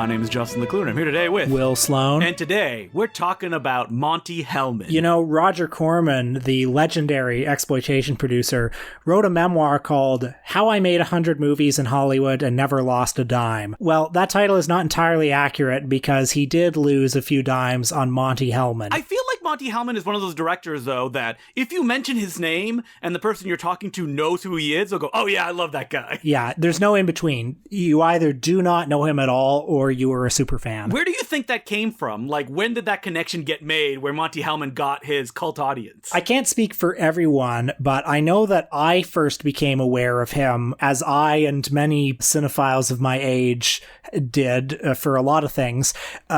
My name is Justin Leclerc. I'm here today with Will Sloan. And today, we're talking about Monte Hellman. You know, Roger Corman, the legendary exploitation producer, wrote a memoir called How I Made 100 Movies in Hollywood and Never Lost a Dime. Well, that title is not entirely accurate because he did lose a few dimes on Monte Hellman. I feel like Monte Hellman is one of those directors, though, that if you mention his name and the person you're talking to knows who he is, they'll go, oh yeah, I love that guy. Yeah, there's no in between. You either do not know him at all or you are a super fan. Where do you think that came from? Like, when did that connection get made where Monte Hellman got his cult audience? I can't speak for everyone, but I know that I first became aware of him, as I and many cinephiles of my age did for a lot of things,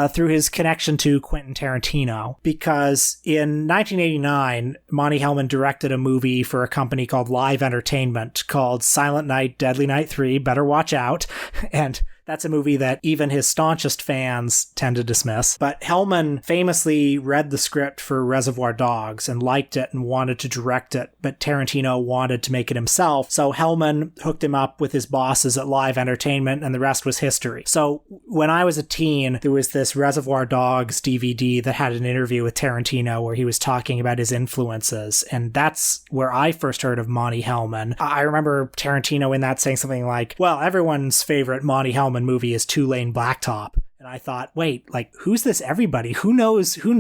through his connection to Quentin Tarantino. Because in 1989, Monte Hellman directed a movie for a company called Live Entertainment called Silent Night, Deadly Night 3, Better Watch Out. And that's a movie that even his staunchest fans tend to dismiss. But Hellman famously read the script for Reservoir Dogs and liked it and wanted to direct it, but Tarantino wanted to make it himself. So Hellman hooked him up with his bosses at Live Entertainment, and the rest was history. So when I was a teen, there was this Reservoir Dogs DVD that had an interview with Tarantino where he was talking about his influences, and that's where I first heard of Monte Hellman. I remember Tarantino in that saying something like, well, everyone's favorite Monte Hellman movie is 2 Lane Blacktop. And I thought, wait, like, who's this everybody? Who knows who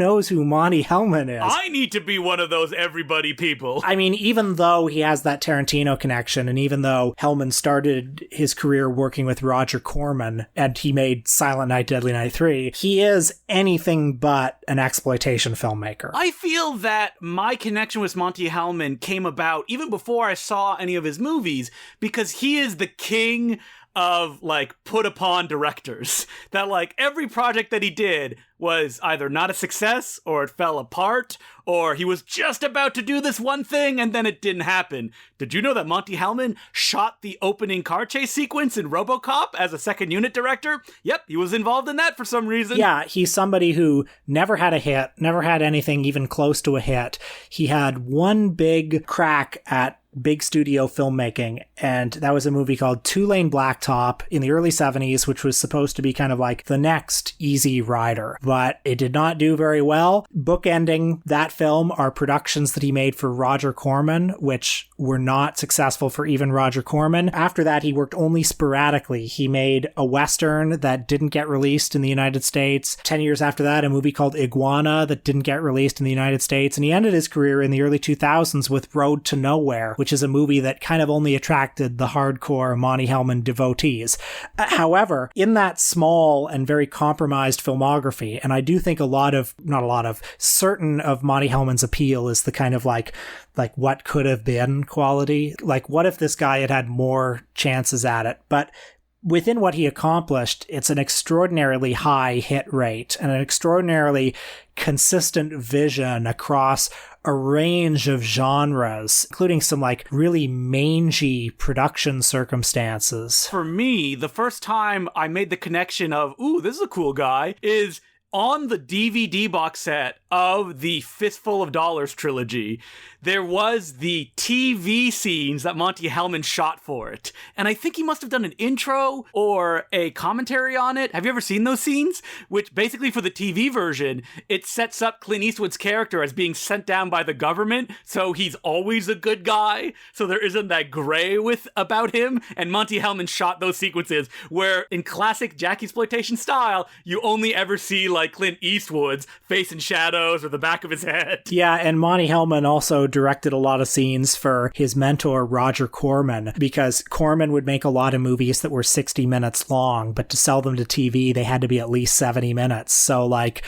Monte Hellman is? I need to be one of those everybody people. I mean, even though he has that Tarantino connection, and even though Hellman started his career working with Roger Corman, and he made Silent Night, Deadly Night 3, he is anything but an exploitation filmmaker. I feel that my connection with Monte Hellman came about even before I saw any of his movies, because he is the king of, like, put upon directors. That, like, every project that he did was either not a success, or it fell apart, or he was just about to do this one thing and then it didn't happen. Did you know that Monte Hellman shot the opening car chase sequence in RoboCop as a second unit director? Yep, he was involved in that for some reason. Yeah, he's somebody who never had a hit, never had anything even close to a hit. He had one big crack at big studio filmmaking, and that was a movie called 2 Lane Blacktop in the early 70s, which was supposed to be kind of like the next Easy Rider, but it did not do very well. Bookending that film are productions that he made for Roger Corman, which were not successful for even Roger Corman. After that, he worked only sporadically. He made a Western that didn't get released in the United States. 10 years after that, a movie called Iguana that didn't get released in the United States, and he ended his career in the early 2000s with Road to Nowhere, which is a movie that kind of only attracted the hardcore Monte Hellman devotees. However, in that small and very compromised filmography, and I do think certain of Monte Hellman's appeal is the kind of like what could have been quality. Like, what if this guy had had more chances at it? But within what he accomplished, it's an extraordinarily high hit rate and an extraordinarily consistent vision across a range of genres, including some like really mangy production circumstances. For me, the first time I made the connection of, ooh, this is a cool guy, is on the DVD box set of the Fistful of Dollars trilogy. There was the TV scenes that Monte Hellman shot for it. And I think he must have done an intro or a commentary on it. Have you ever seen those scenes? Which basically for the TV version, it sets up Clint Eastwood's character as being sent down by the government. So he's always a good guy. So there isn't that gray about him. And Monte Hellman shot those sequences where in classic Jackexploitation style, you only ever see like Clint Eastwood's face in shadows or the back of his head. Yeah, and Monte Hellman also directed a lot of scenes for his mentor, Roger Corman, because Corman would make a lot of movies that were 60 minutes long, but to sell them to TV, they had to be at least 70 minutes. So, like,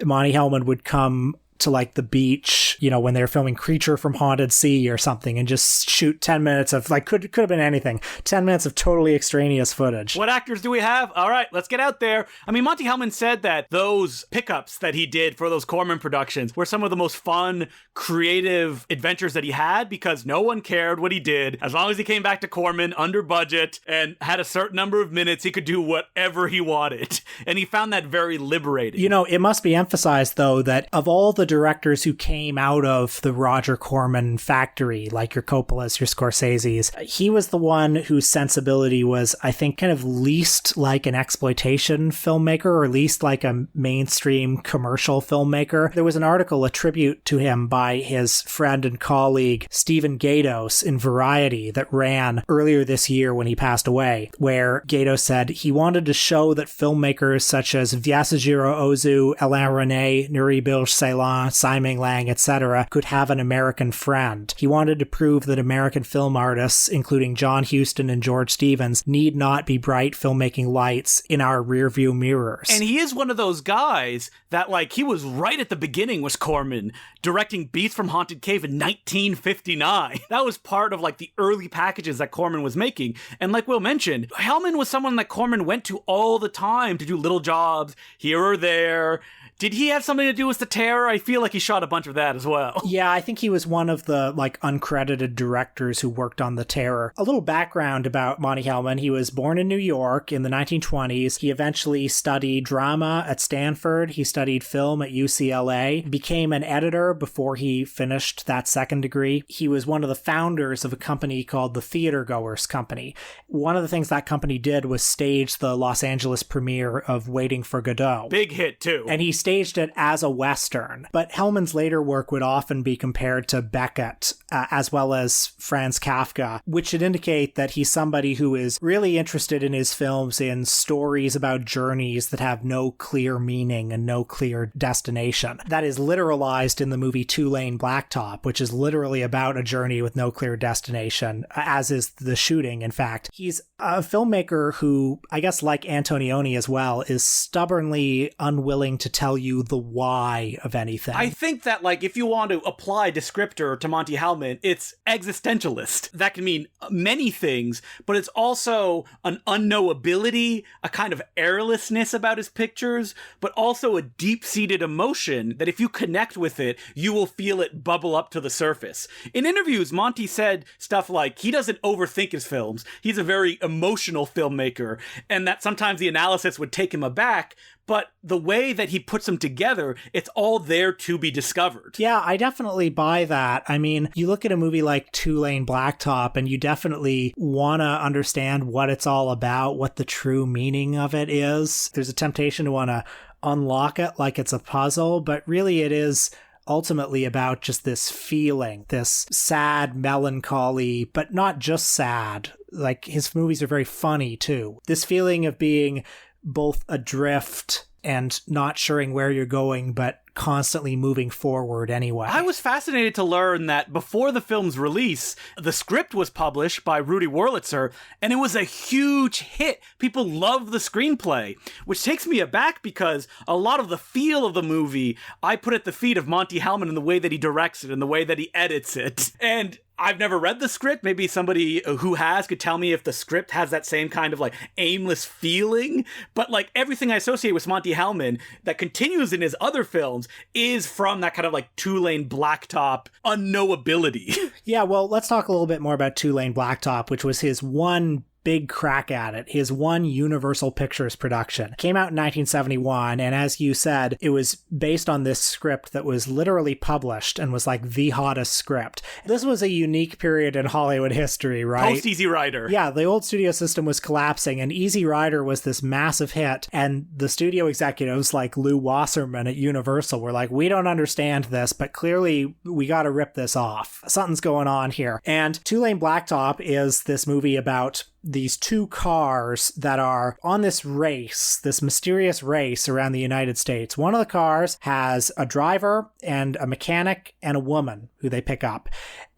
Monte Hellman would come to like the beach, you know, when they were filming Creature from Haunted Sea or something, and just shoot 10 minutes of like, could have been anything, 10 minutes of totally extraneous footage. What actors do we have? All right, let's get out there. I mean, Monte Hellman said that those pickups that he did for those Corman productions were some of the most fun, creative adventures that he had, because no one cared what he did. As long as he came back to Corman under budget and had a certain number of minutes, he could do whatever he wanted. And he found that very liberating. You know, it must be emphasized, though, that of all the the directors who came out of the Roger Corman factory, like your Coppolas, your Scorseses. He was the one whose sensibility was, I think, kind of least like an exploitation filmmaker, or least like a mainstream commercial filmmaker. There was an article, a tribute to him by his friend and colleague Stephen Gaydos in Variety that ran earlier this year when he passed away, where Gaydos said he wanted to show that filmmakers such as Yasujiro Ozu, Alain René, Nuri Bilge Ceylan, Simon Lang, etc. could have an American friend. He wanted to prove that American film artists, including John Huston and George Stevens, need not be bright filmmaking lights in our rearview mirrors. And he is one of those guys that, like, he was right at the beginning, was Corman, directing Beats from Haunted Cave in 1959. That was part of, like, the early packages that Corman was making. And like Will mentioned, Hellman was someone that Corman went to all the time to do little jobs here or there. Did he have something to do with The Terror? I feel like he shot a bunch of that as well. Yeah, I think he was one of the, like, uncredited directors who worked on The Terror. A little background about Monte Hellman. He was born in New York in the 1920s. He eventually studied drama at Stanford. He studied film at UCLA, became an editor before he finished that second degree. He was one of the founders of a company called the Theater Goers Company. One of the things that company did was stage the Los Angeles premiere of Waiting for Godot. Big hit, too. And he staged it as a Western. But Hellman's later work would often be compared to Beckett, as well as Franz Kafka, which should indicate that he's somebody who is really interested in his films in stories about journeys that have no clear meaning and no clear destination. That is literalized in the movie 2 Lane Blacktop, which is literally about a journey with no clear destination, as is the shooting, in fact. He's a filmmaker who, I guess like Antonioni as well, is stubbornly unwilling to tell you the why of anything. I think that, like, if you want to apply descriptor to Monte Hellman, it's existentialist. That can mean many things, but it's also an unknowability, a kind of airlessness about his pictures, but also a deep-seated emotion that if you connect with it, you will feel it bubble up to the surface. In interviews, Monte said stuff like he doesn't overthink his films. He's a very emotional filmmaker, and that sometimes the analysis would take him aback, but the way that he puts them together, it's all there to be discovered. Yeah, I definitely buy that. I mean, you look at a movie like 2 Lane Blacktop and you definitely want to understand what it's all about, what the true meaning of it is. There's a temptation to want to unlock it like it's a puzzle, but really it is ultimately about just this feeling, this sad melancholy, but not just sad. Like, his movies are very funny too. This feeling of being both adrift and not sure where you're going, but constantly moving forward anyway. I was fascinated to learn that before the film's release, the script was published by Rudy Wurlitzer, and it was a huge hit. People loved the screenplay, which takes me aback because a lot of the feel of the movie, I put at the feet of Monte Hellman in the way that he directs it and the way that he edits it. And I've never read the script. Maybe somebody who has could tell me if the script has that same kind of, like, aimless feeling. But, like, everything I associate with Monte Hellman that continues in his other films is from that kind of, like, 2 Lane Blacktop unknowability. Yeah, well, let's talk a little bit more about 2 Lane Blacktop, which was his one big crack at it, his one Universal Pictures production. Came out in 1971, and as you said, it was based on this script that was literally published and was like the hottest script. This was a unique period in Hollywood history, right? Post Easy Rider. Yeah, the old studio system was collapsing, and Easy Rider was this massive hit, and the studio executives like Lew Wasserman at Universal were like, we don't understand this, but clearly we gotta rip this off. Something's going on here. And 2 Lane Blacktop is this movie about these two cars that are on this race, this mysterious race around the United States. One of the cars has a driver and a mechanic and a woman who they pick up.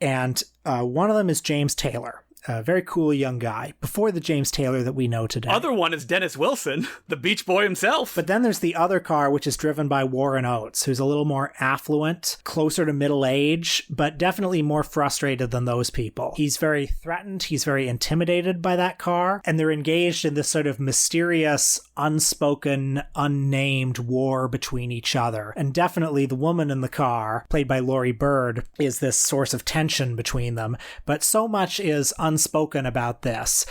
And one of them is James Taylor. A very cool young guy, before the James Taylor that we know today. Other one is Dennis Wilson, the Beach Boy himself. But then there's the other car, which is driven by Warren Oates, who's a little more affluent, closer to middle age, but definitely more frustrated than those people. He's very threatened, he's very intimidated by that car, and they're engaged in this sort of mysterious, unspoken, unnamed war between each other. And definitely the woman in the car, played by Laurie Bird, is this source of tension between them, but so much is unspoken about this.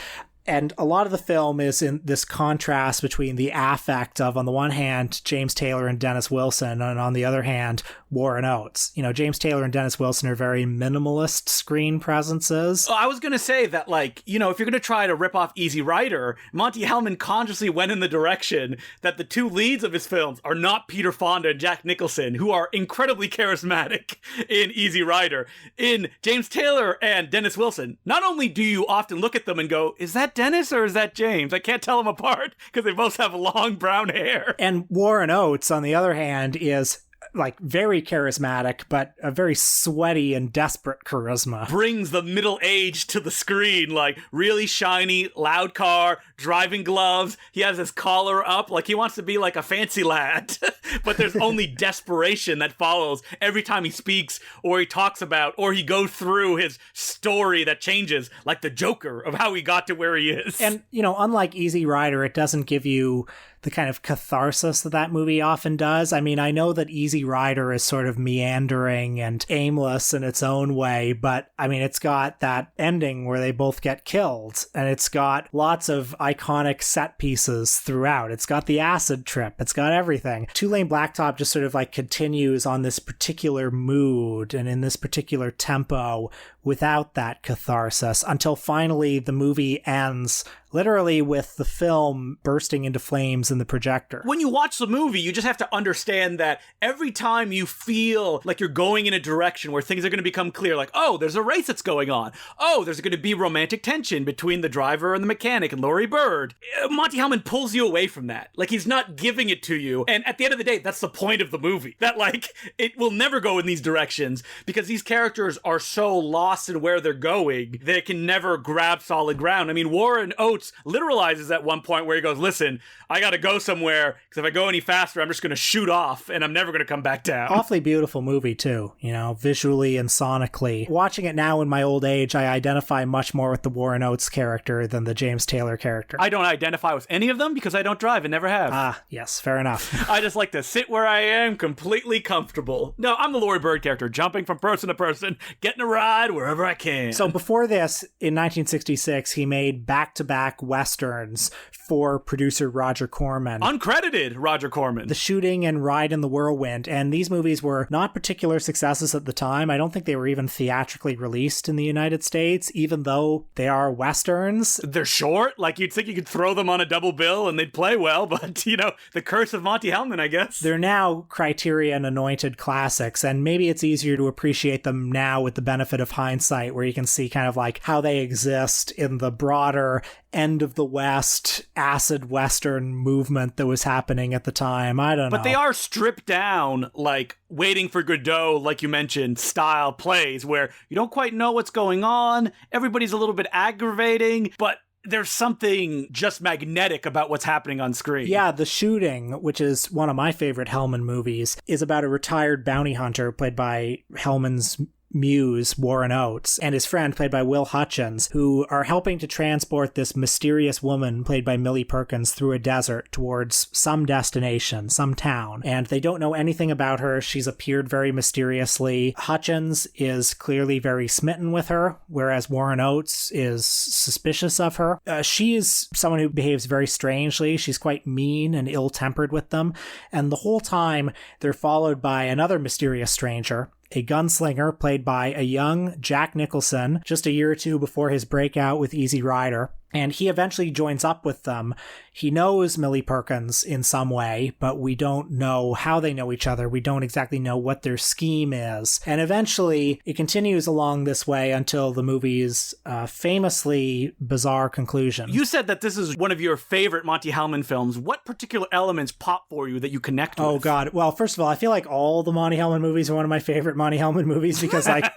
And a lot of the film is in this contrast between the affect of, on the one hand, James Taylor and Dennis Wilson, and on the other hand, Warren Oates. You know, James Taylor and Dennis Wilson are very minimalist screen presences. I was going to say that, like, you know, if you're going to try to rip off Easy Rider, Monte Hellman consciously went in the direction that the two leads of his films are not Peter Fonda and Jack Nicholson, who are incredibly charismatic in Easy Rider. In James Taylor and Dennis Wilson, not only do you often look at them and go, is that Dennis or is that James? I can't tell them apart because they both have long brown hair. And Warren Oates, on the other hand, is like very charismatic, but a very sweaty and desperate charisma. Brings the middle age to the screen, like really shiny, loud car, driving gloves. He has his collar up, like he wants to be like a fancy lad. But there's only desperation that follows every time he speaks or he talks about or he goes through his story that changes, like the Joker of how he got to where he is. And, you know, unlike Easy Rider, it doesn't give you the kind of catharsis that movie often does. I mean, I know that Easy Rider is sort of meandering and aimless in its own way, but I mean, it's got that ending where they both get killed, and it's got lots of iconic set pieces throughout. It's got the acid trip. It's got everything. 2 Lane Blacktop just sort of like continues on this particular mood and in this particular tempo without that catharsis until finally the movie ends literally with the film bursting into flames in the projector. When you watch the movie, you just have to understand that every time you feel like you're going in a direction where things are going to become clear, like, oh, there's a race that's going on. Oh, there's going to be romantic tension between the driver and the mechanic and Laurie Bird. Monte Hellman pulls you away from that. Like, he's not giving it to you. And at the end of the day, that's the point of the movie. That, like, it will never go in these directions because these characters are so lost in where they're going, they can never grab solid ground. I mean, Warren Oates literalizes at one point where he goes, listen, I gotta go somewhere because if I go any faster, I'm just gonna shoot off and I'm never gonna come back down. Awfully beautiful movie too, you know, visually and sonically. Watching it now in my old age, I identify much more with the Warren Oates character than the James Taylor character. I don't identify with any of them because I don't drive and never have. Ah, yes, fair enough. I just like to sit where I am, completely comfortable. No, I'm the Laurie Bird character, jumping from person to person, getting a ride wherever I can. So before this, in 1966, he made back-to-back westerns for producer Roger Corman. Uncredited Roger Corman. The Shooting and Ride in the Whirlwind. And these movies were not particular successes at the time. I don't think they were even theatrically released in the United States, even though they are westerns. They're short. Like, you'd think you could throw them on a double bill and they'd play well, but, you know, the curse of Monte Hellman, I guess. They're now Criterion anointed classics, and maybe it's easier to appreciate them now with the benefit of hindsight, where you can see kind of like how they exist in the broader end of the West acid Western movement that was happening at the time. I don't know. But they are stripped down, like Waiting for Godot, like you mentioned, style plays where you don't quite know what's going on. Everybody's a little bit aggravating, but there's something just magnetic about what's happening on screen. Yeah, The Shooting, which is one of my favorite Hellman movies, is about a retired bounty hunter played by Hellman's muse, Warren Oates, and his friend, played by Will Hutchins, who are helping to transport this mysterious woman, played by Millie Perkins, through a desert towards some destination, some town. And they don't know anything about her. She's appeared very mysteriously. Hutchins is clearly very smitten with her, whereas Warren Oates is suspicious of her. She is someone who behaves very strangely. She's quite mean and ill-tempered with them. And the whole time, they're followed by another mysterious stranger, a gunslinger played by a young Jack Nicholson, just a year or two before his breakout with Easy Rider. And he eventually joins up with them. He knows Millie Perkins in some way, but we don't know how they know each other. We don't exactly know what their scheme is. And eventually, it continues along this way until the movie's famously bizarre conclusion. You said that this is one of your favorite Monte Hellman films. What particular elements pop for you that you connect with? Oh, God. Well, first of all, I feel like all the Monte Hellman movies are one of my favorite Monte Hellman movies because, like...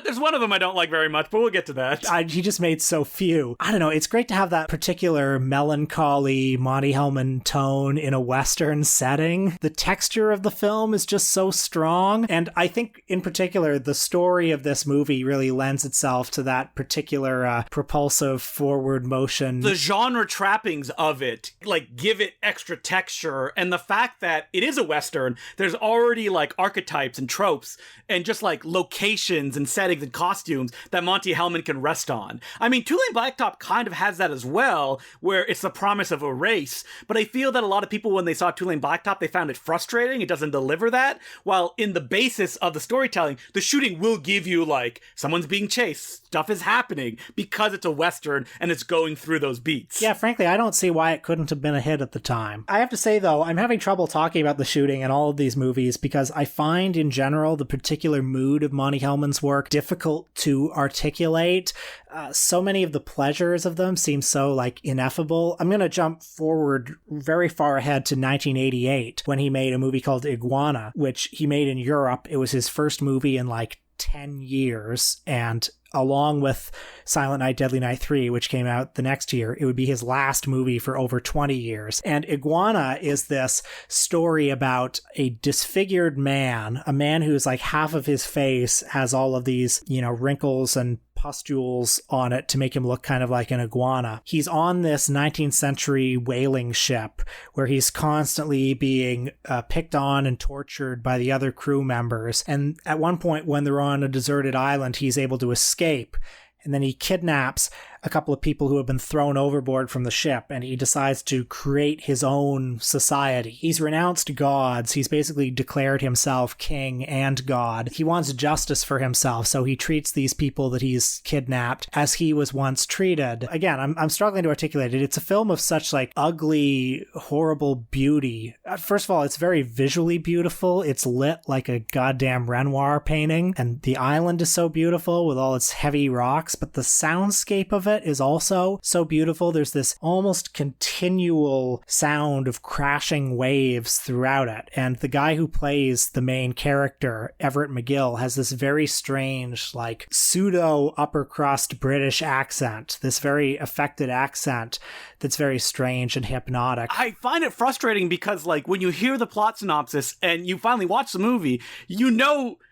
there's one of them I don't like very much, but we'll get to that. He just made so few. I don't know, it's great to have that particular melancholy Monte Hellman tone in a Western setting. The texture of the film is just so strong, and I think in particular the story of this movie really lends itself to that particular propulsive forward motion. The genre trappings of it, like, give it extra texture, and the fact that it is a Western, there's already like archetypes and tropes and just like locations and settings and costumes that Monte Hellman can rest on. I mean, 2 Lane Blacktop kind of has that as well, where it's the promise of a race. But I feel that a lot of people, when they saw 2 Lane Blacktop, they found it frustrating. It doesn't deliver that. While in the basis of the storytelling, the shooting will give you, like, someone's being chased, stuff is happening, because it's a Western and it's going through those beats. Yeah, frankly, I don't see why it couldn't have been a hit at the time. I have to say, though, I'm having trouble talking about the shooting in all of these movies because I find, in general, the particular mood of Monte Hellman's work difficult to articulate. So many of the pleasures of them seem so, like, ineffable. I'm going to jump forward very far ahead to 1988 when he made a movie called Iguana, which he made in Europe. It was his first movie in, like, 10 years, and along with Silent Night, Deadly Night 3, which came out the next year, it would be his last movie for over 20 years. And Iguana is this story about a disfigured man, a man who's like half of his face has all of these, wrinkles and pustules on it to make him look kind of like an iguana. He's on this 19th century whaling ship where he's constantly being picked on and tortured by the other crew members. And at one point when they're on a deserted island, he's able to escape. And then he kidnaps a couple of people who have been thrown overboard from the ship, and he decides to create his own society. He's renounced gods. He's basically declared himself king and god. He wants justice for himself, so he treats these people that he's kidnapped as he was once treated. Again, I'm struggling to articulate it. It's a film of such, like, ugly, horrible beauty. First of all, it's very visually beautiful. It's lit like a goddamn Renoir painting, and the island is so beautiful with all its heavy rocks, but the soundscape of it is also so beautiful. There's this almost continual sound of crashing waves throughout it. And the guy who plays the main character, Everett McGill, has this very strange, like, pseudo upper crust British accent, this very affected accent that's very strange and hypnotic. I find it frustrating because, like, when you hear the plot synopsis and you finally watch the movie,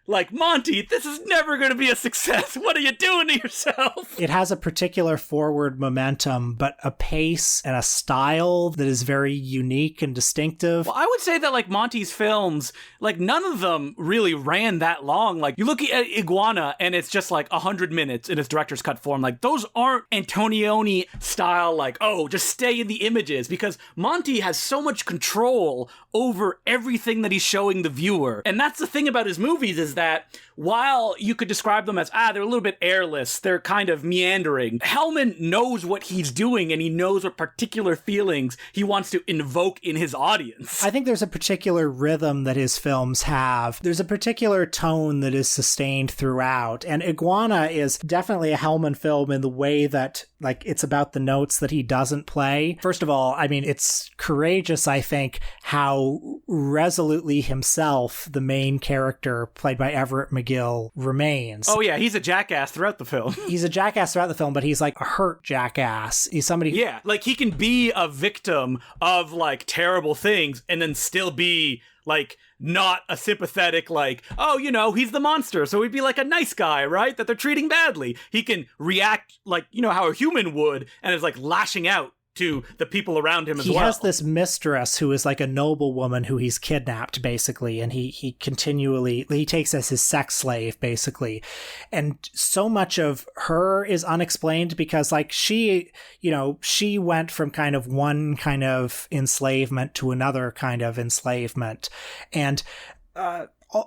like, Monty, this is never going to be a success. What are you doing to yourself? It has a particular forward momentum, but a pace and a style that is very unique and distinctive. Well, I would say that, like, Monty's films, like, none of them really ran that long. Like, you look at Iguana and it's just like 100 minutes in its director's cut form. Like, those aren't Antonioni style, like, oh, just stay in the images, because Monty has so much control over everything that he's showing the viewer. And that's the thing about his movies, is that while you could describe them as, they're a little bit airless, they're kind of meandering, Hellman knows what he's doing, and he knows what particular feelings he wants to invoke in his audience. I think there's a particular rhythm that his films have. There's a particular tone that is sustained throughout, and Iguana is definitely a Hellman film in the way that, like, it's about the notes that he doesn't play. First of all, I mean, it's courageous, I think, how resolutely himself, the main character, played by Everett McGill, remains. Oh yeah, he's a jackass throughout the film. He's a jackass throughout the film, but he's like a hurt jackass. He's somebody... Yeah, like, he can be a victim of, like, terrible things and then still be, like, not a sympathetic, like, oh, he's the monster, so he'd be like a nice guy, right? That they're treating badly. He can react like, how a human would, and is, like, lashing out to the people around him as well. He has this mistress who is like a noble woman who he's kidnapped, basically, and he takes as his sex slave, basically. And so much of her is unexplained because, like, she went from kind of one kind of enslavement to another kind of enslavement. And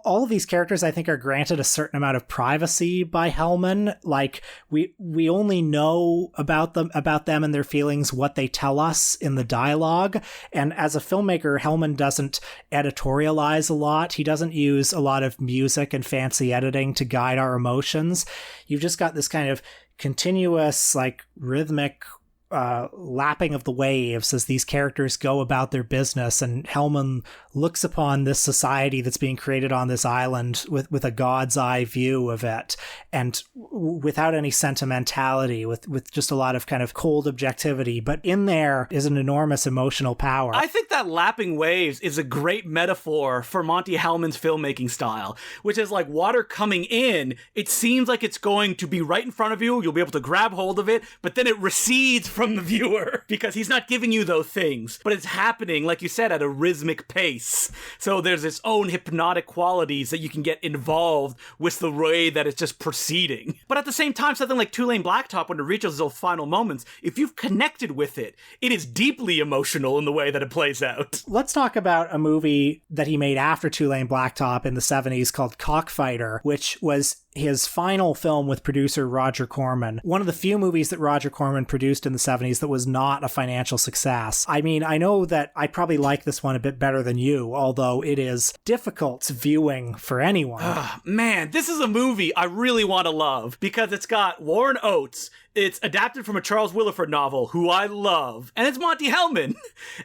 all of these characters, I think, are granted a certain amount of privacy by Hellman. Like, we only know about them and their feelings what they tell us in the dialogue. And as a filmmaker, Hellman doesn't editorialize a lot. He doesn't use a lot of music and fancy editing to guide our emotions. You've just got this kind of continuous, like, rhythmic lapping of the waves as these characters go about their business, and Hellman looks upon this society that's being created on this island with a god's eye view of it, and without any sentimentality, with just a lot of kind of cold objectivity, but in there is an enormous emotional power. I think that lapping waves is a great metaphor for Monte Hellman's filmmaking style, which is like water coming in. It seems like it's going to be right in front of you. You'll be able to grab hold of it, but then it recedes from the viewer because he's not giving you those things, but it's happening, like you said, at a rhythmic pace. So there's its own hypnotic qualities that you can get involved with the way that it's just proceeding. But at the same time, something like 2 Lane Blacktop, when it reaches those final moments, if you've connected with it, it is deeply emotional in the way that it plays out. Let's talk about a movie that he made after 2 Lane Blacktop in the 70s called Cockfighter, which was his final film with producer Roger Corman. One of the few movies that Roger Corman produced in the 70s that was not a financial success. I mean, I know that I probably like this one a bit better than you, although it is difficult viewing for anyone. Man, this is a movie I really want to love because it's got Warren Oates. It's adapted from a Charles Willeford novel, who I love, and it's Monte Hellman.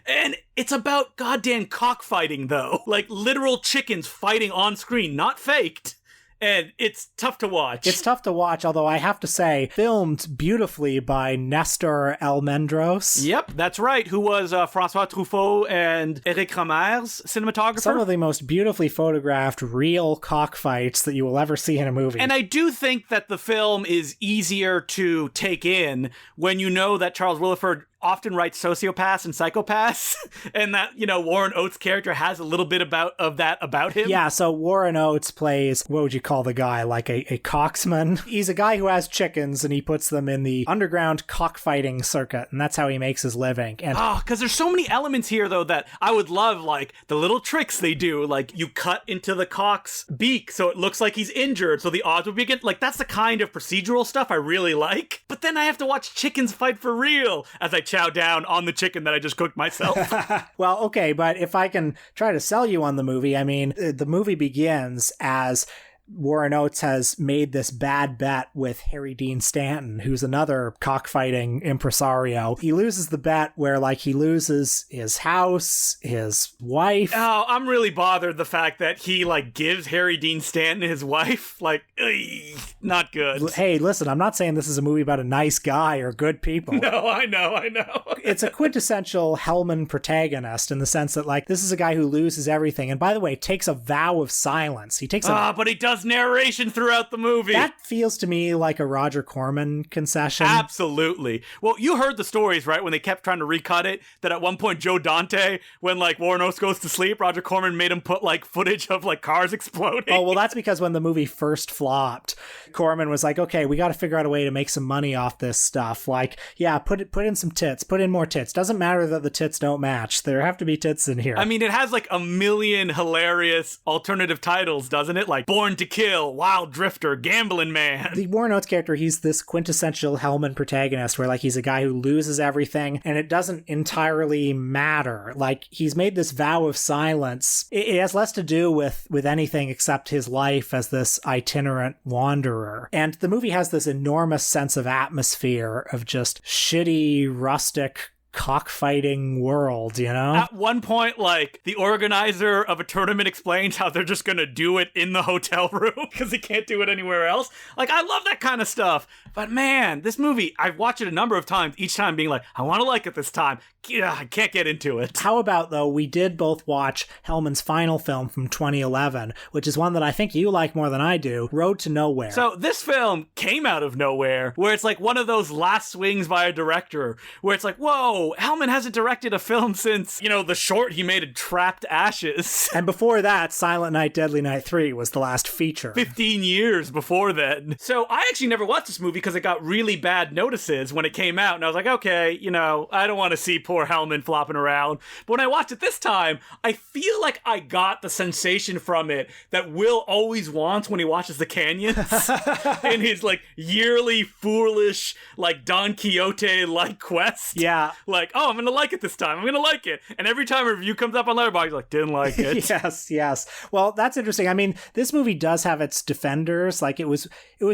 And it's about goddamn cockfighting, though. Like literal chickens fighting on screen, not faked. And it's tough to watch. It's tough to watch, although I have to say, filmed beautifully by Nestor Almendros. Yep, that's right, who was François Truffaut and Eric Rohmer's cinematographer. Some of the most beautifully photographed real cockfights that you will ever see in a movie. And I do think that the film is easier to take in when you know that Charles Willeford often writes sociopaths and psychopaths, and that, you know, Warren Oates' character has a little bit of that about him. Yeah, so Warren Oates plays, what would you call the guy, like a cocksman? He's a guy who has chickens, and he puts them in the underground cockfighting circuit, and that's how he makes his living. And because there's so many elements here, though, that I would love, like the little tricks they do, like you cut into the cock's beak so it looks like he's injured, so the odds would be against, like that's the kind of procedural stuff I really like. But then I have to watch chickens fight for real as I chow down on the chicken that I just cooked myself. Well, okay, but if I can try to sell you on the movie, I mean, the movie begins as Warren Oates has made this bad bet with Harry Dean Stanton, who's another cockfighting impresario. He loses the bet where, like, he loses his house, his wife. Oh, I'm really bothered the fact that he, like, gives Harry Dean Stanton his wife. Like, not good. Hey, listen, I'm not saying this is a movie about a nice guy or good people. No, I know. It's a quintessential Hellman protagonist in the sense that, like, this is a guy who loses everything. And by the way, takes a vow of silence. He takes but he does narration throughout the movie. That feels to me like a Roger Corman concession. Absolutely. Well, you heard the stories, right? When they kept trying to recut it, that at one point Joe Dante, when like Warren Oates goes to sleep, Roger Corman made him put like footage of like cars exploding. Oh, well, that's because when the movie first flopped, Corman was like, okay, we got to figure out a way to make some money off this stuff. Like, yeah, put in some tits, put in more tits. Doesn't matter that the tits don't match. There have to be tits in here. I mean, it has like a million hilarious alternative titles, doesn't it? Like Born to Kill, Wild Drifter, Gambling Man. The Warren Oates character, he's this quintessential Hellman protagonist where, like, he's a guy who loses everything and it doesn't entirely matter. Like, he's made this vow of silence. It has less to do with anything except his life as this itinerant wanderer. And the movie has this enormous sense of atmosphere of just shitty, rustic cockfighting world, you know? At one point, like, the organizer of a tournament explains how they're just gonna do it in the hotel room because they can't do it anywhere else. Like, I love that kind of stuff. But man, this movie, I've watched it a number of times, each time being like, I want to like it this time. I can't get into it. How about, though, we did both watch Hellman's final film from 2011, which is one that I think you like more than I do, Road to Nowhere. So this film came out of nowhere, where it's like one of those last swings by a director, where it's like, whoa, Hellman hasn't directed a film since, you know, the short he made, Trapped Ashes. And before that, Silent Night, Deadly Night 3 was the last feature. 15 years before then. So I actually never watched this movie because it got really bad notices when it came out, and I was like, okay, you know, I don't want to see poor Hellman flopping around. But when I watched it this time, I feel like I got the sensation from it that Will always wants when he watches The Canyons in his, like, yearly foolish, like, Don Quixote-like quest. Yeah. Like, oh, I'm gonna like it this time. I'm gonna like it. And every time a review comes up on Letterboxd, he's like, didn't like it. Yes. Well, that's interesting. I mean, this movie does have its defenders. Like, it was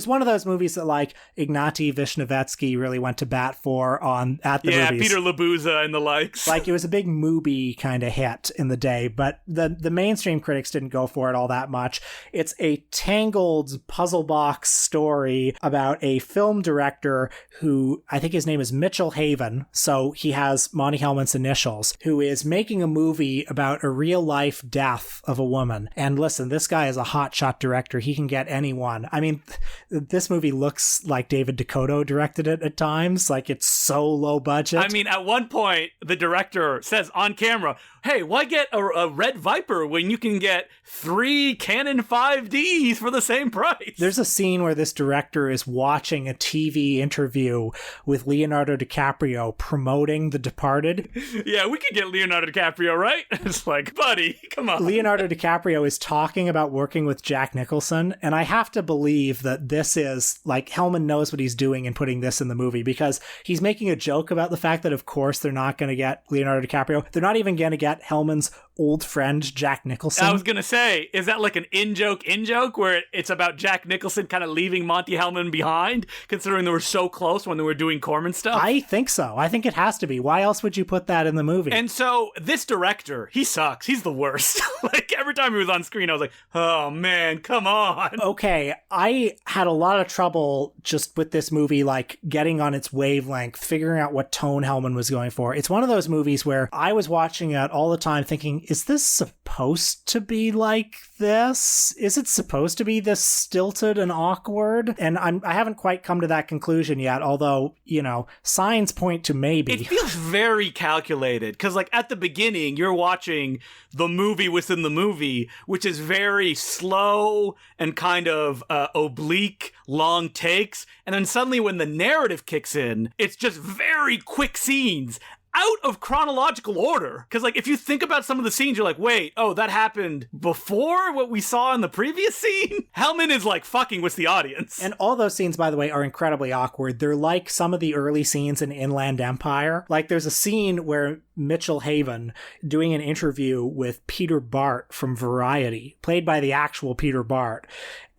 one of those movies that, like, Ignatiy Vishnevetsky really went to bat for at the movies. Yeah, Peter Labuza and the likes. Like, it was a big movie kind of hit in the day, but the mainstream critics didn't go for it all that much. It's a tangled puzzle box story about a film director who, I think his name is Mitchell Haven. So he has Monte Hellman's initials, who is making a movie about a real-life death of a woman. And listen, this guy is a hotshot director. He can get anyone. I mean, this movie looks like David Dakota directed it at times. Like, it's so low budget. I mean, at one point, the director says on camera, hey, why get a Red Viper when you can get 3 Canon 5Ds for the same price? There's a scene where this director is watching a TV interview with Leonardo DiCaprio promoting The Departed. Yeah, we could get Leonardo DiCaprio, right? It's like, buddy, come on. Leonardo DiCaprio is talking about working with Jack Nicholson, and I have to believe that this is, like, Hellman knows what he's doing in putting this in the movie, because he's making a joke about the fact that, of course, they're not going to get Leonardo DiCaprio. They're not even going to get Hellman's old friend, Jack Nicholson. I was going to say, is that like an in-joke where it's about Jack Nicholson kind of leaving Monte Hellman behind, considering they were so close when they were doing Corman stuff? I think so. I think it has to be. Why else would you put that in the movie? And so this director, he sucks. He's the worst. Like, every time he was on screen, I was like, oh man, come on. Okay, I had a lot of trouble just with this movie, like, getting on its wavelength, figuring out what tone Hellman was going for. It's one of those movies where I was watching it all the time thinking, is this supposed to be like this? Is it supposed to be this stilted and awkward? And I haven't quite come to that conclusion yet, although, you know, signs point to maybe. It feels very calculated, because, like, at the beginning, you're watching the movie within the movie, which is very slow and kind of oblique, long takes. And then suddenly when the narrative kicks in, it's just very quick scenes out of chronological order. Because, like, if you think about some of the scenes, you're like, wait, oh, that happened before what we saw in the previous scene? Hellman is, like, fucking with the audience. And all those scenes, by the way, are incredibly awkward. They're like some of the early scenes in Inland Empire. Like, there's a scene where Mitchell Haven doing an interview with Peter Bart from Variety, played by the actual Peter Bart.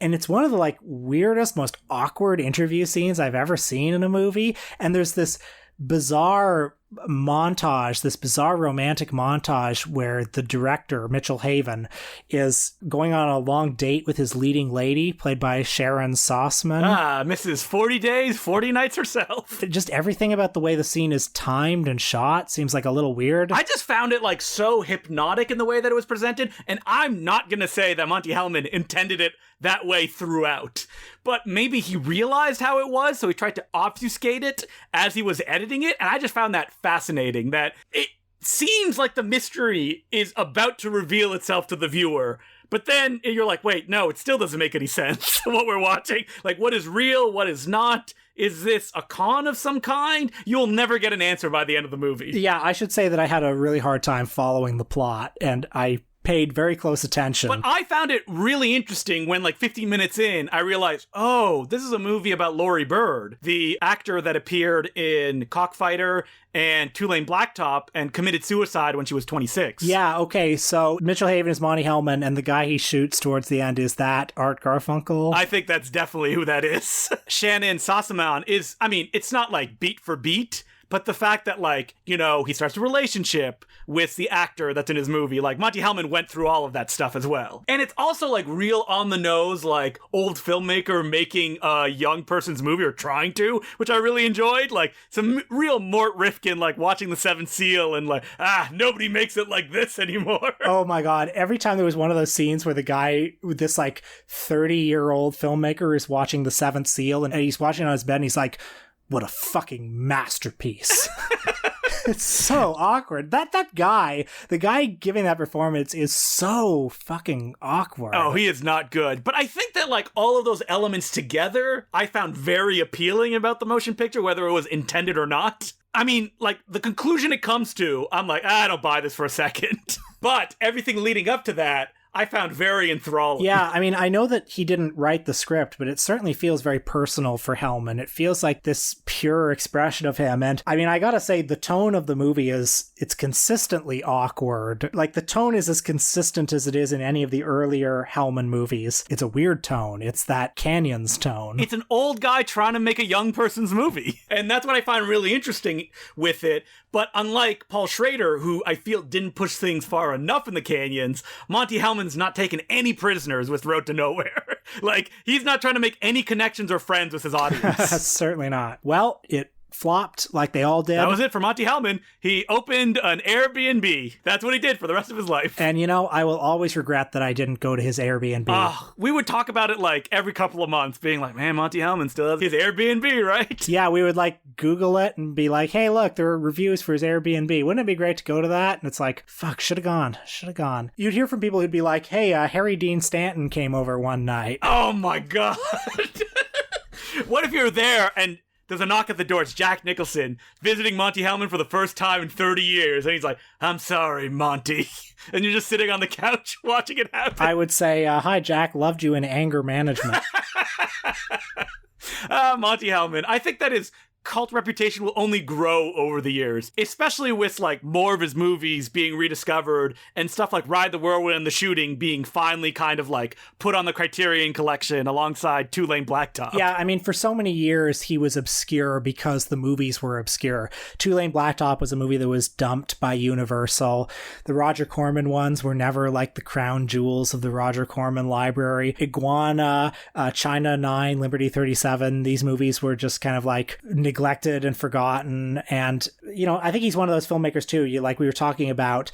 And it's one of the, like, weirdest, most awkward interview scenes I've ever seen in a movie. And there's this bizarre montage, this bizarre romantic montage where the director, Mitchell Haven, is going on a long date with his leading lady, played by Sharon Sossman. Ah, Mrs. 40 Days, 40 Nights herself. Just everything about the way the scene is timed and shot seems like a little weird. I just found it, like, so hypnotic in the way that it was presented, and I'm not gonna say that Monte Hellman intended it that way throughout. But maybe he realized how it was, so he tried to obfuscate it as he was editing it, and I just found that fascinating, that it seems like the mystery is about to reveal itself to the viewer, but then you're like, wait, no, it still doesn't make any sense, what we're watching. Like, what is real, what is not? Is this a con of some kind? You'll never get an answer by the end of the movie. Yeah, I should say that I had a really hard time following the plot, and I paid very close attention. But I found it really interesting when, like, 15 minutes in, I realized, oh, this is a movie about Laurie Bird, the actor that appeared in Cockfighter and 2 Lane Blacktop and committed suicide when she was 26. Yeah, okay, so Mitchell Haven is Monte Hellman, and the guy he shoots towards the end, is that Art Garfunkel? I think that's definitely who that is. Shannon Sossamon is, I mean, it's not like beat for beat, but the fact that, like, you know, he starts a relationship with the actor that's in his movie, like, Monte Hellman went through all of that stuff as well. And it's also, like, real on the nose, like, old filmmaker making a young person's movie, or trying to, which I really enjoyed. Like, some real Mort Rifkin, like, watching The Seventh Seal and, like, nobody makes it like this anymore. Oh my god, every time there was one of those scenes where the guy, this, like, 30-year-old filmmaker is watching The Seventh Seal, and he's watching on his bed, and he's like, what a fucking masterpiece. It's so awkward. That guy, the guy giving that performance is so fucking awkward. Oh, he is not good. But I think that, like, all of those elements together, I found very appealing about the motion picture, whether it was intended or not. I mean, like, the conclusion it comes to, I'm like, I don't buy this for a second. But everything leading up to that, I found very enthralling. Yeah, I mean, I know that he didn't write the script, but it certainly feels very personal for Hellman. It feels like this pure expression of him. And I mean, I gotta say, the tone of the movie it's consistently awkward. Like, the tone is as consistent as it is in any of the earlier Hellman movies. It's a weird tone. It's that Canyons tone. It's an old guy trying to make a young person's movie. And that's what I find really interesting with it. But unlike Paul Schrader, who I feel didn't push things far enough in the Canyons, Monte Hellman's not taking any prisoners with Road to Nowhere. Like, he's not trying to make any connections or friends with his audience. Certainly not. Well, it flopped like they all did. That was it for Monte Hellman. He opened an Airbnb. That's what he did for the rest of his life. And, I will always regret that I didn't go to his Airbnb. We would talk about it like every couple of months, being like, man, Monte Hellman still has his Airbnb, right? Yeah, we would like Google it and be like, hey, look, there are reviews for his Airbnb. Wouldn't it be great to go to that? And it's like, fuck, should have gone. You'd hear from people who'd be like, hey, Harry Dean Stanton came over one night. Oh my God. What if you're there and there's a knock at the door? It's Jack Nicholson visiting Monte Hellman for the first time in 30 years. And he's like, I'm sorry, Monty. And you're just sitting on the couch watching it happen. I would say, hi, Jack, loved you in anger management. Monte Hellman. I think that his cult reputation will only grow over the years, especially with like more of his movies being rediscovered and stuff like Ride the Whirlwind and The Shooting being finally kind of like put on the Criterion Collection alongside 2 Lane Blacktop. Yeah, I mean, for so many years he was obscure because the movies were obscure. 2 Lane Blacktop was a movie that was dumped by Universal. The Roger Corman ones were never like the crown jewels of the Roger Corman library. Iguana, China 9, Liberty 37, these movies were just kind of like neglected and forgotten. And, I think he's one of those filmmakers too. We were talking about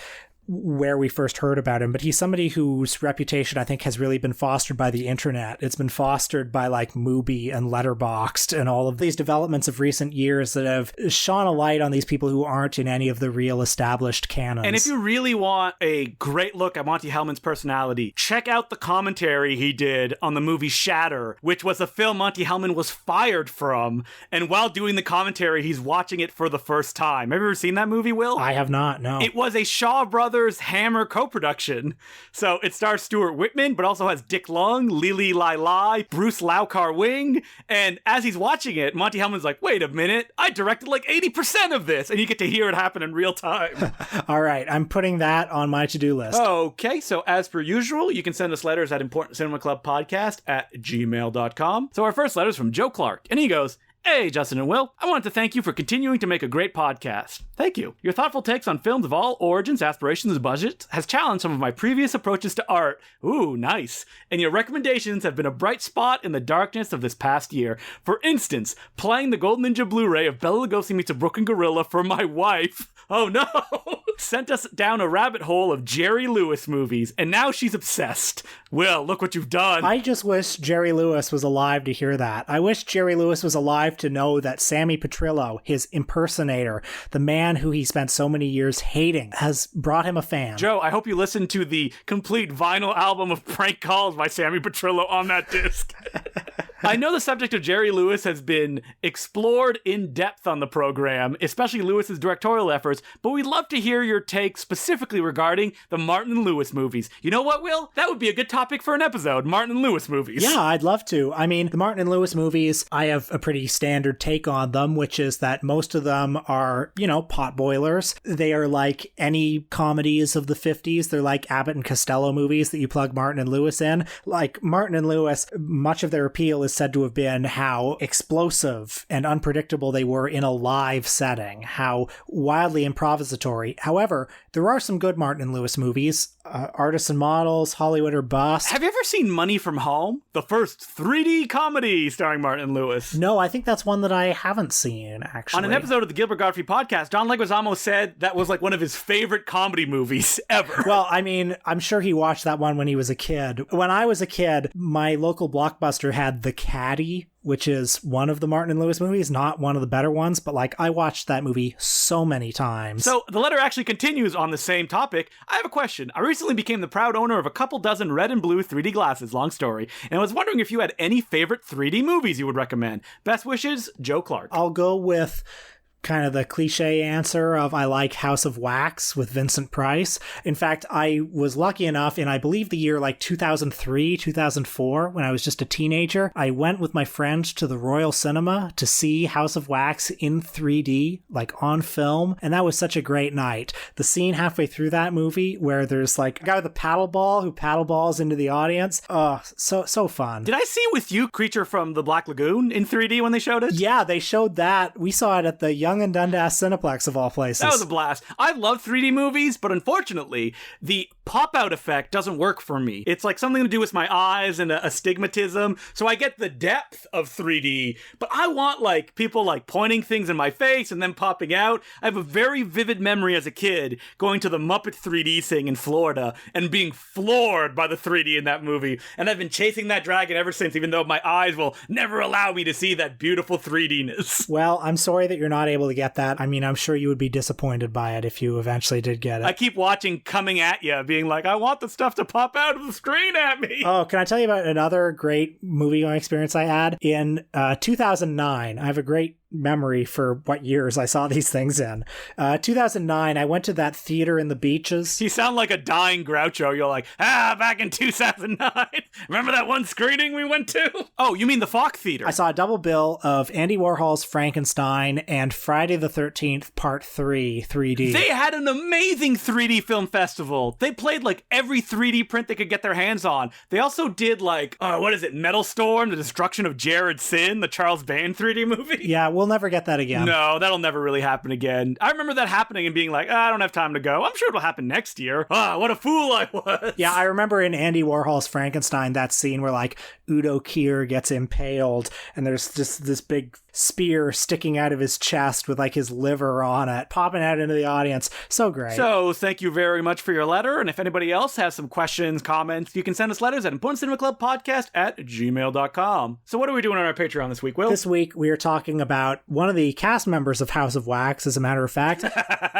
where we first heard about him, but he's somebody whose reputation I think has really been fostered by the internet. It's been fostered by like Mubi and Letterboxd and all of these developments of recent years that have shone a light on these people who aren't in any of the real established canons. And if you really want a great look at Monte Hellman's personality, check out the commentary he did on the movie Shatter, which was a film Monte Hellman was fired from, and while doing the commentary, he's watching it for the first time. Have you ever seen that movie, Will? I have not, no. It was a Shaw Brothers Hammer co-production. So it stars Stuart Whitman, but also has Dick Lung, Lili Lai, Bruce Lau Kar Wing. And as he's watching it, Monte Hellman's like, wait a minute, I directed like 80% of this. And you get to hear it happen in real time. All right, I'm putting that on my to-do list. Okay, so as per usual, you can send us letters at importantcinemaclubpodcast@gmail.com. So our first letter is from Joe Clark, and he goes, hey, Justin and Will, I wanted to thank you for continuing to make a great podcast. Thank you. Your thoughtful takes on films of all origins, aspirations, and budgets has challenged some of my previous approaches to art. Ooh, nice. And your recommendations have been a bright spot in the darkness of this past year. For instance, playing the Golden Ninja Blu-ray of Bela Lugosi Meets a Brooklyn Gorilla for my wife. Oh no! Sent us down a rabbit hole of Jerry Lewis movies, and now she's obsessed. Will, look what you've done. I just wish Jerry Lewis was alive to hear that. I wish Jerry Lewis was alive to know that Sammy Petrillo, his impersonator, the man who he spent so many years hating, has brought him a fan. Joe, I hope you listened to the complete vinyl album of prank calls by Sammy Petrillo on that disc. I know the subject of Jerry Lewis has been explored in depth on the program, especially Lewis's directorial efforts, but we'd love to hear your take specifically regarding the Martin Lewis movies. You know what, Will? That would be a good topic for an episode, Martin Lewis movies. Yeah, I'd love to. I mean, the Martin Lewis movies, I have a pretty standard take on them, which is that most of them are, pot boilers. They are like any comedies of the 50s. They're like Abbott and Costello movies that you plug Martin and Lewis in. Like Martin and Lewis, much of their appeal is said to have been how explosive and unpredictable they were in a live setting, how wildly improvisatory. However, there are some good Martin and Lewis movies. Artists and Models, Hollywood or Bust. Have you ever seen Money from Home? The first 3D comedy starring Martin Lewis. No, I think that's one that I haven't seen, actually. On an episode of the Gilbert Godfrey podcast, John Leguizamo said that was like one of his favorite comedy movies ever. Well, I mean, I'm sure he watched that one when he was a kid. When I was a kid, my local Blockbuster had The Caddy, which is one of the Martin and Lewis movies, not one of the better ones, but I watched that movie so many times. So the letter actually continues on the same topic. I have a question. I recently became the proud owner of a couple dozen red and blue 3D glasses, long story, and I was wondering if you had any favorite 3D movies you would recommend. Best wishes, Joe Clark. I'll go with kind of the cliche answer of I like House of Wax with Vincent Price. In fact, I was lucky enough in, I believe, the year 2003, 2004, when I was just a teenager, I went with my friend to the Royal Cinema to see House of Wax in 3D, on film, and that was such a great night. The scene halfway through that movie where there's a guy with a paddle ball who paddle balls into the audience. Oh, so fun. Did I see with you Creature from the Black Lagoon in 3D when they showed it? Yeah, they showed that. We saw it at the Young and Dundas Cineplex of all places. That was a blast. I love 3D movies, but unfortunately, the pop-out effect doesn't work for me. It's like something to do with my eyes and astigmatism. So I get the depth of 3D, but I want like people like pointing things in my face and then popping out. I have a very vivid memory as a kid going to the Muppet 3D thing in Florida and being floored by the 3D in that movie. And I've been chasing that dragon ever since, even though my eyes will never allow me to see that beautiful 3D-ness. Well, I'm sorry that you're not able to get that. I mean, I'm sure you would be disappointed by it if you eventually did get it. I keep watching Coming At Ya, being like, I want the stuff to pop out of the screen at me. Oh, can I tell you about another great movie-going experience I had? In 2009, I have a great memory for what years I saw these things in. 2009, I went to that theater in the beaches. You sound like a dying Groucho. You're like, back in 2009. Remember that one screening we went to? Oh, you mean the Fox Theater? I saw a double bill of Andy Warhol's Frankenstein and Friday the 13th Part 3 3D. They had an amazing 3D film festival. They played like every 3D print they could get their hands on. They also did like, Metal Storm, The Destruction of Jared Sin, the Charles Band 3D movie. Yeah, we'll never get that again. No, that'll never really happen again. I remember that happening and being like, I don't have time to go. I'm sure it'll happen next year. What a fool I was. Yeah, I remember in Andy Warhol's Frankenstein, that scene where like Udo Kier gets impaled and there's just this big spear sticking out of his chest with like his liver on it, popping out into the audience. So great. So thank you very much for your letter. And if anybody else has some questions, comments, you can send us letters at importantcinemaclubpodcast@gmail.com. So what are we doing on our Patreon this week, Will? This week we are talking about one of the cast members of House of Wax, as a matter of fact,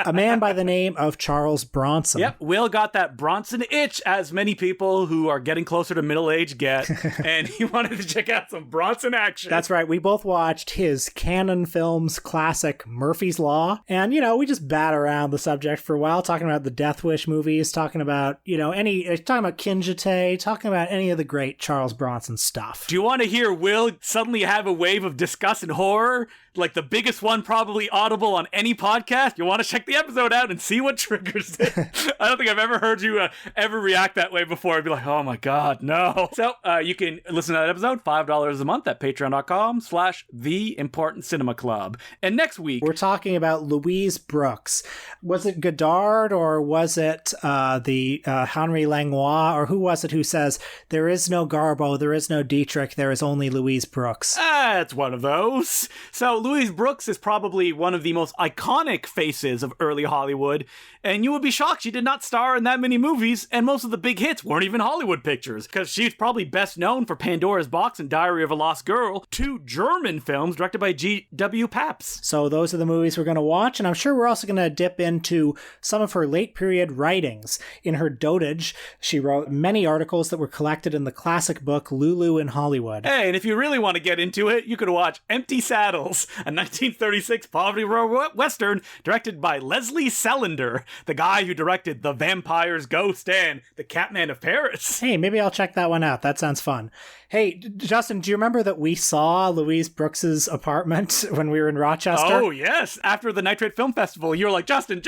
a man by the name of Charles Bronson. Yep, Will got that Bronson itch, as many people who are getting closer to middle age get, and he wanted to check out some Bronson action. That's right. We both watched his Canon Films classic Murphy's Law, and we just bat around the subject for a while, talking about the Death Wish movies, talking about talking about Kinjite, talking about any of the great Charles Bronson stuff. Do you want to hear Will suddenly have a wave of disgust and horror? Like the biggest one probably audible on any podcast? You want to check the episode out and see what triggers it. I don't think I've ever heard you ever react that way before. I'd be like, oh my God, no. So you can listen to that episode, $5 a month at patreon.com/theimportantcinemaclub. And next week, we're talking about Louise Brooks. Was it Godard or was it the Henri Langlois, or who was it who says, there is no Garbo, there is no Dietrich, there is only Louise Brooks? It's one of those. So Louise Brooks is probably one of the most iconic faces of early Hollywood, and you would be shocked she did not star in that many movies, and most of the big hits weren't even Hollywood pictures, because she's probably best known for Pandora's Box and Diary of a Lost Girl, two German films directed by G.W. Pabst. So those are the movies we're going to watch, and I'm sure we're also going to dip into some of her late period writings. In her dotage, she wrote many articles that were collected in the classic book Lulu in Hollywood. Hey, and if you really want to get into it, you could watch Empty Saddles, a 1936 poverty row western directed by Leslie Selander, the guy who directed The Vampire's Ghost and The Catman of Paris. Hey, maybe I'll check that one out. That sounds fun. Hey, Justin, do you remember that we saw Louise Brooks's apartment when we were in Rochester? Oh, yes. After the Nitrate Film Festival, you were like, Justin,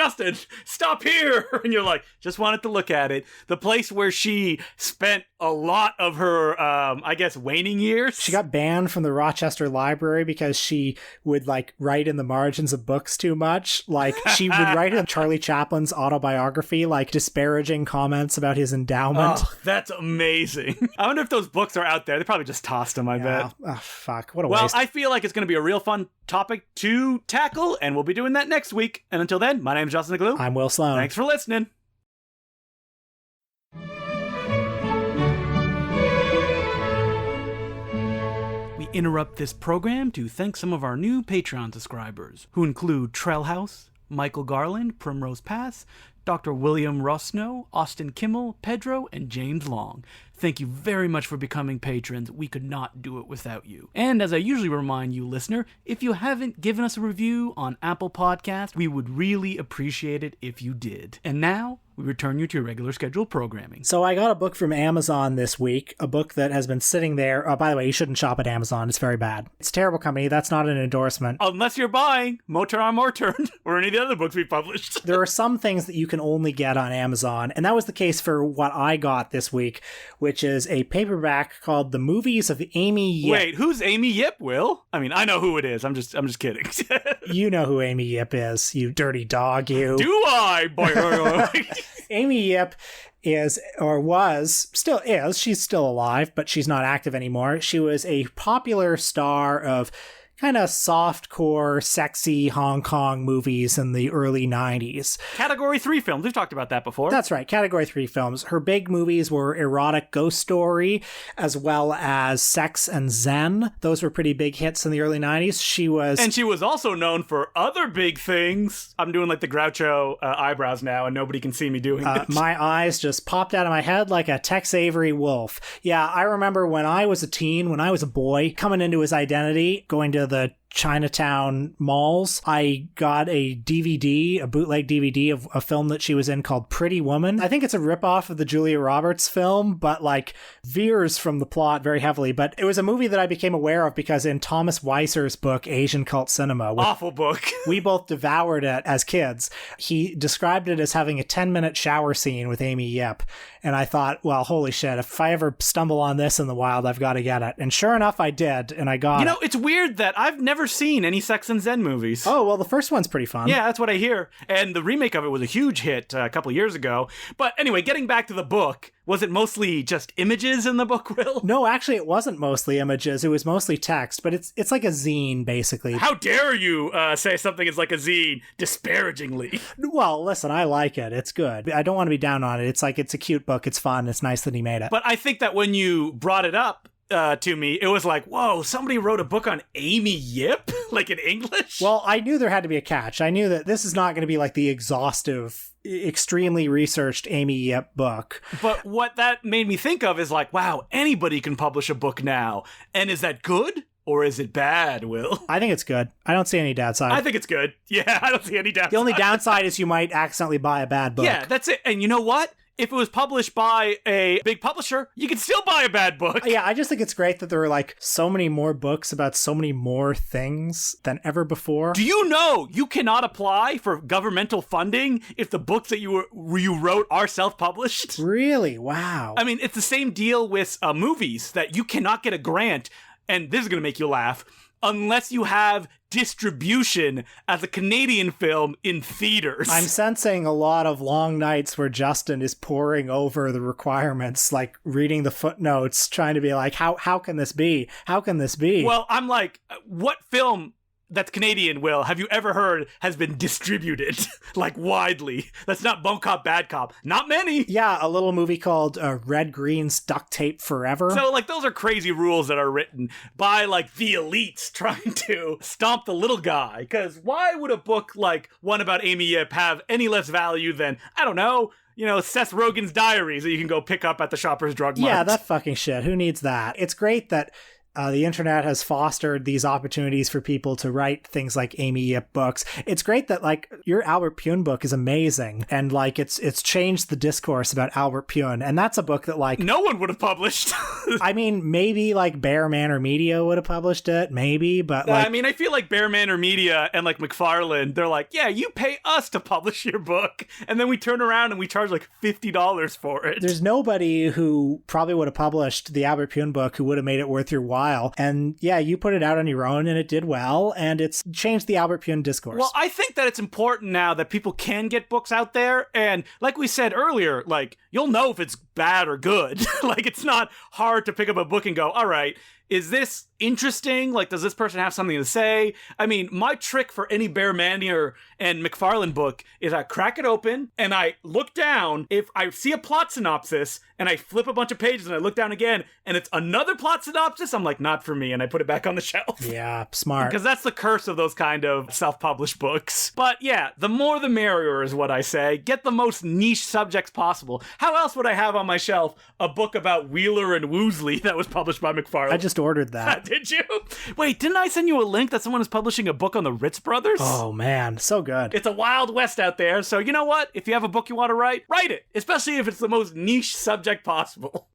stop here. And you're like, just wanted to look at it. The place where she spent a lot of her, waning years. She got banned from the Rochester Library because she would, write in the margins of books too much. She would write in Charlie Chaplin's autobiography, disparaging comments about his endowment. Oh, that's amazing. I wonder if those books are out there. They probably just tossed them, I bet. Oh, fuck. What a waste. Well, I feel like it's going to be a real fun topic to tackle, and we'll be doing that next week. And until then, my name is Justin Aglue. I'm Will Sloan. Thanks for listening. We interrupt this program to thank some of our new Patreon subscribers, who include Trellhouse, Michael Garland, Primrose Pass, Dr. William Rossno, Austin Kimmel, Pedro, and James Long. Thank you very much for becoming patrons. We could not do it without you. And as I usually remind you, listener, if you haven't given us a review on Apple Podcasts, we would really appreciate it if you did. And now, we return you to your regular scheduled programming. So I got a book from Amazon this week, a book that has been sitting there. Oh, by the way, you shouldn't shop at Amazon. It's very bad. It's a terrible company. That's not an endorsement. Unless you're buying Motor on Morturn or any of the other books we published. There are some things that you can only get on Amazon, and that was the case for what I got this week, which is a paperback called The Movies of Amy Yip. Wait, who's Amy Yip, Will? I mean, I know who it is. I'm just kidding. You know who Amy Yip is, you dirty dog, you. Do I? Boy. Amy Yip is, or was, still is, she's still alive, but she's not active anymore. She was a popular star of kind of softcore, sexy Hong Kong movies in the early 90s. Category 3 films. We've talked about that before. That's right. Category 3 films. Her big movies were Erotic Ghost Story, as well as Sex and Zen. Those were pretty big hits in the early 90s. She was also known for other big things. I'm doing like the Groucho eyebrows now, and nobody can see me doing it. My eyes just popped out of my head like a Tex Avery wolf. Yeah, I remember when I was a teen, when I was a boy, coming into his identity, going to the Chinatown malls, I got a DVD, a bootleg DVD of a film that she was in called Pretty Woman. I think it's a ripoff of the Julia Roberts film, but like veers from the plot very heavily. But it was a movie that I became aware of because in Thomas Weiser's book, Asian Cult Cinema, awful book. We both devoured it as kids. He described it as having a 10-minute shower scene with Amy Yip. And I thought, well, holy shit, if I ever stumble on this in the wild, I've got to get it. And sure enough, I did, and I got it. You know, it's weird that I've never seen any Sex and Zen movies. Oh, well, the first one's pretty fun. Yeah, that's what I hear. And the remake of it was a huge hit a couple years ago. But anyway, getting back to the book, was it mostly just images in the book, Will? No, actually, it wasn't mostly images. It was mostly text, but it's like a zine, basically. How dare you say something is like a zine disparagingly? Well, listen, I like it. It's good. I don't want to be down on it. It's like, it's a cute book. It's fun. It's nice that he made it. But I think that when you brought it up, to me, it was like, whoa, somebody wrote a book on Amy Yip? Like in English? Well, I knew there had to be a catch. I knew that this is not going to be like the exhaustive, extremely researched Amy Yip book. But what that made me think of is like, wow, anybody can publish a book now. And is that good? Or is it bad, Will? I think it's good. I don't see any downside. I think it's good. Yeah, I don't see any downside. The only downside is you might accidentally buy a bad book. Yeah, that's it. And you know what? If it was published by a big publisher, you could still buy a bad book. Yeah, I just think it's great that there are like so many more books about so many more things than ever before. Do you know you cannot apply for governmental funding if the books that you wrote are self-published? Really? Wow. I mean, it's the same deal with movies, that you cannot get a grant, and this is going to make you laugh, unless you have distribution as a Canadian film in theaters. I'm sensing a lot of long nights where Justin is poring over the requirements, like reading the footnotes, trying to be like, how can this be? How can this be? Well, I'm like, what film that's Canadian, Will, have you ever heard has been distributed, like, widely? That's not Bone Cop, Bad Cop. Not many. Yeah, a little movie called Red Green's Duct Tape Forever. So, like, those are crazy rules that are written by, like, the elites trying to stomp the little guy. Because why would a book like one about Amy Yip have any less value than, I don't know, Seth Rogen's Diaries that you can go pick up at the Shoppers Drug Mart? Yeah, that fucking shit. Who needs that? It's great that the internet has fostered these opportunities for people to write things like Amy Yip books. It's great that, like, your Albert Pune book is amazing, and, like, it's changed the discourse about Albert Pune, and that's a book that, like, no one would have published. I mean, maybe, like, Bear Manor Media would have published it, maybe, but, like, I mean, I feel like Bear Manor Media and, like, McFarlane, they're like, yeah, you pay us to publish your book, and then we turn around and we charge, like, $50 for it. There's nobody who probably would have published the Albert Pune book who would have made it worth your while. And yeah, you put it out on your own and it did well, and it's changed the Albert Pune discourse. Well, I think that it's important now that people can get books out there, and like we said earlier, like, you'll know if it's bad or good. Like, it's not hard to pick up a book and go, all right, is this interesting? Like, does this person have something to say? I mean, my trick for any Bear Manor and McFarlane book is I crack it open and I look down. If I see a plot synopsis and I flip a bunch of pages and I look down again and it's another plot synopsis, I'm like, not for me, and I put it back on the shelf. Yeah, smart. Because that's the curse of those kind of self-published books. But yeah, the more the merrier is what I say. Get the most niche subjects possible. How else would I have on my shelf a book about Wheeler and Woosley that was published by McFarlane? I just ordered that. Did you? Wait, didn't I send you a link that someone is publishing a book on the Ritz brothers? Oh man, so good. It's a wild west out there, so you know what? If you have a book you want to write it. Especially if it's the most niche subject possible.